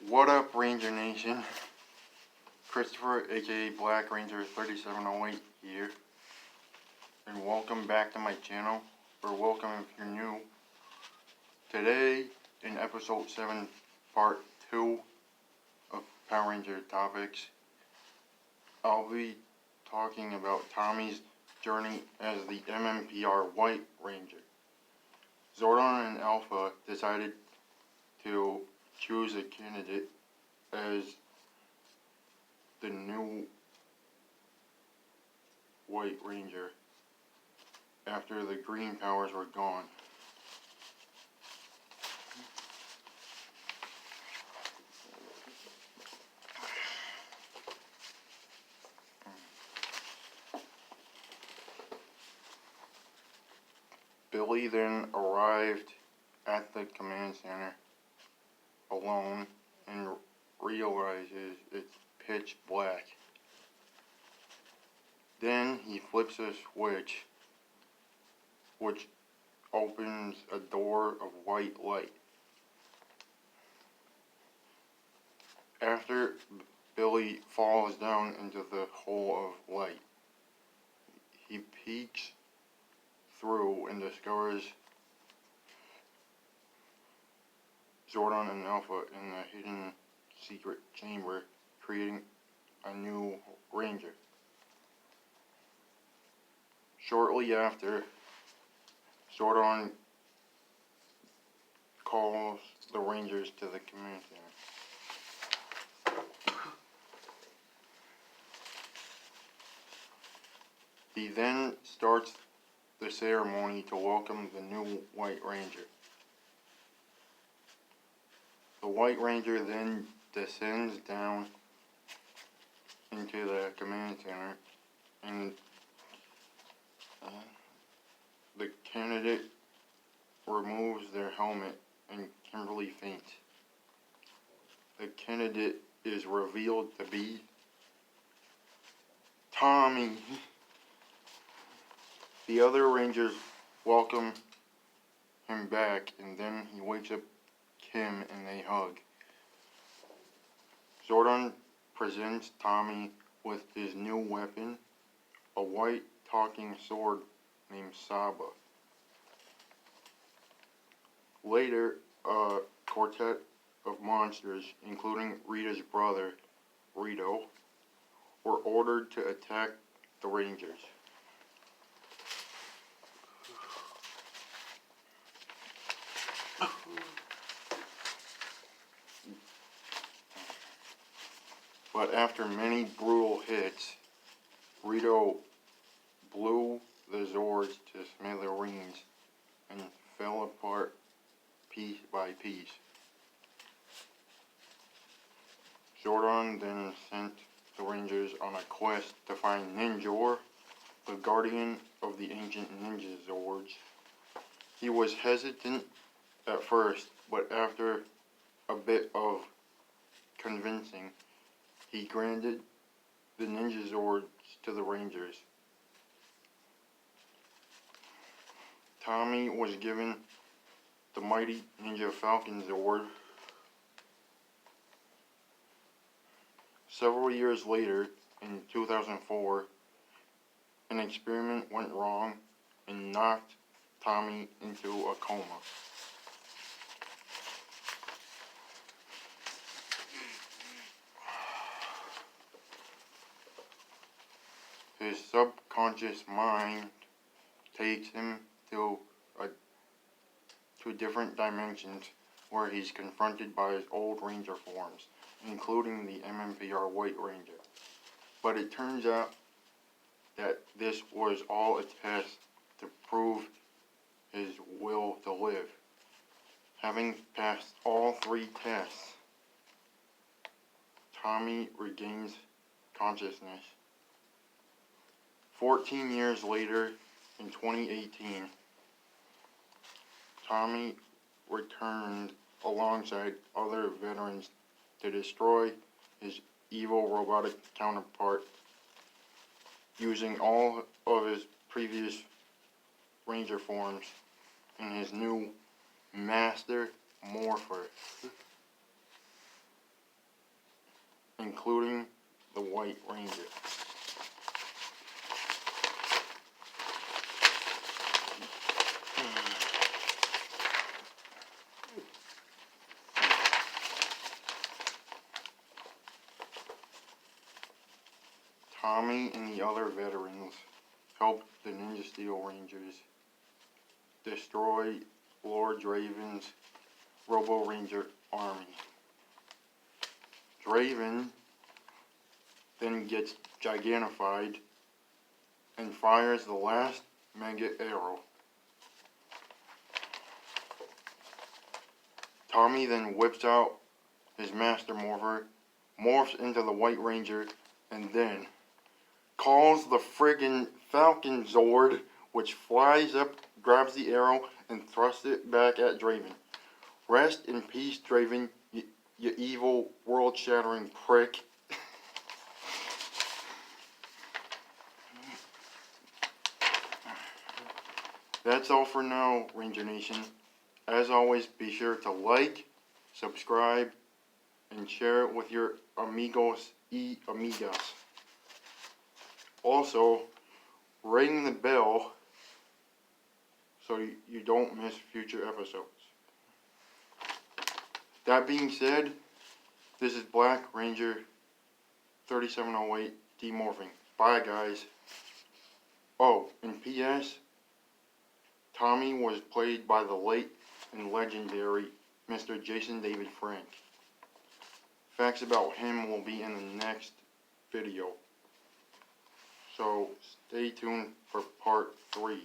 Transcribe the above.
What up, Ranger Nation? Christopher, a.k.a. Black Ranger 3708 here, and welcome back to my channel, or welcome if you're new. Today, in episode 7, part 2 of Power Ranger topics, I'll be talking about Tommy's journey as the MMPR White Ranger. Zordon and Alpha decided to choose a candidate as the new White Ranger after the green powers were gone. Billy then arrived at the command center alone and realizes it's pitch black. Then he flips a switch which opens a door of white light. After Billy falls down into the hole of light, he peeks through and discovers Zordon and Alpha in a hidden secret chamber, creating a new Ranger. Shortly after, Zordon calls the Rangers to the command center. He then starts the ceremony to welcome the new White Ranger. The White Ranger then descends down into the command center, and the candidate removes their helmet and Kimberly faints. The candidate is revealed to be Tommy. The other Rangers welcome him back, and then he wakes up Kim and they hug. Zordon presents Tommy with his new weapon, a white talking sword named Saba. Later, a quartet of monsters, including Rita's brother, Rito, were ordered to attack the Rangers. But after many brutal hits, Rito blew the Zords to smithereens and fell apart piece by piece. Zordon then sent the Rangers on a quest to find Ninjor, the guardian of the ancient ninja Zords. He was hesitant at first, but after a bit of convincing, he granted the ninja Zords to the Rangers. Tommy was given the mighty Ninja Falcon Zord. Several years later, in 2004, an experiment went wrong and knocked Tommy into a coma. His subconscious mind takes him to different dimensions where he's confronted by his old Ranger forms, including the MMPR White Ranger. But it turns out that this was all a test to prove his will to live. Having passed all 3 tests, Tommy regains consciousness. 14 years later, in 2018, Tommy returned alongside other veterans to destroy his evil robotic counterpart using all of his previous Ranger forms and his new Master Morpher. including the White Ranger. Tommy and the other veterans helped the Ninja Steel Rangers destroy Lord Draven's Robo Ranger army. Draven then gets gigantified and fires the last mega arrow. Tommy then whips out his Master Morpher, morphs into the White Ranger, and then calls the friggin' Falcon Zord, which flies up, grabs the arrow, and thrusts it back at Draven. Rest in peace, Draven, you evil, world-shattering prick. That's all for now, Ranger Nation. As always, be sure to like, subscribe, and share it with your amigos y amigas. Also, ring the bell so you don't miss future episodes. That being said, this is Black Ranger 3708 demorphing. Bye, guys. Oh, and P.S. Tommy was played by the late and legendary Mr. Jason David Frank. Facts about him will be in the next video. So stay tuned for part 3.